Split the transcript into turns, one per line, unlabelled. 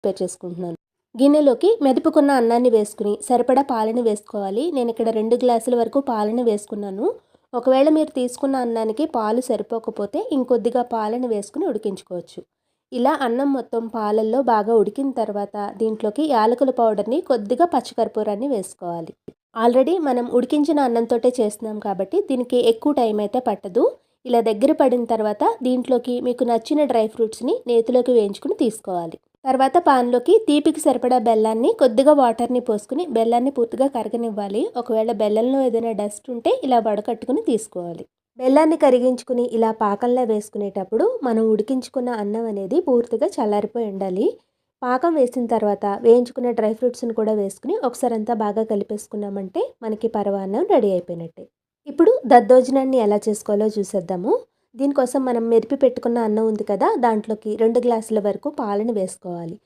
Prepare చేసుకుంటున్నాను. గిన్నెలోకి మెదుపుకున్న అన్నాన్ని వేసుకుని సరిపడా పాలని వేసుకోవాలి. నేను ఇక్కడ 2 గ్లాసుల వరకు పాలని వేసుకున్నాను. ఒకవేళ మీరు తీసుకున్న అన్నానికి పాలు సరిపోకపోతే ఇంకొద్దిగా పాలను వేసుకుని ఉడికించుకోవచ్చు. ఇలా అన్నం మొత్తం పాలల్లో బాగా ఉడికిన తర్వాత దీంట్లోకి యాలకుల పౌడర్ని, కొద్దిగా పచ్చికర్పూరాన్ని వేసుకోవాలి. ఆల్రెడీ మనం ఉడికించిన అన్నంతోటే చేస్తున్నాం కాబట్టి దీనికి ఎక్కువ టైం అయితే పట్టదు. ఇలా దగ్గర పడిన తర్వాత దీంట్లోకి మీకు నచ్చిన డ్రై ఫ్రూట్స్ని నేతిలోకి వేయించుకుని తీసుకోవాలి. తర్వాత పాన్లోకి తీపికి సరిపడా బెల్లాన్ని, కొద్దిగా వాటర్ని పోసుకుని బెల్లాన్ని పూర్తిగా కరగనివ్వాలి. ఒకవేళ బెల్లంలో ఏదైనా డస్ట్ ఉంటే ఇలా వడకట్టుకుని తీసుకోవాలి. బెల్లాన్ని కరిగించుకుని ఇలా పాకంలో వేసుకునేటప్పుడు మనం ఉడికించుకున్న అన్నం అనేది పూర్తిగా చల్లారిపోయి ఉండాలి. పాకం వేసిన తర్వాత వేయించుకున్న డ్రై ఫ్రూట్స్ని కూడా వేసుకుని ఒకసారి అంతా బాగా కలిపేసుకున్నామంటే మనకి పరమాన్నం రెడీ అయిపోయినట్టే. ఇప్పుడు దద్దోజనాన్ని ఎలా చేసుకోవాలో చూసేద్దాము. దీనికోసం మనం మెదిపి పెట్టుకున్న అన్నం ఉంది కదా, దాంట్లోకి 2 గ్లాసుల వరకు పాలను వేసుకోవాలి.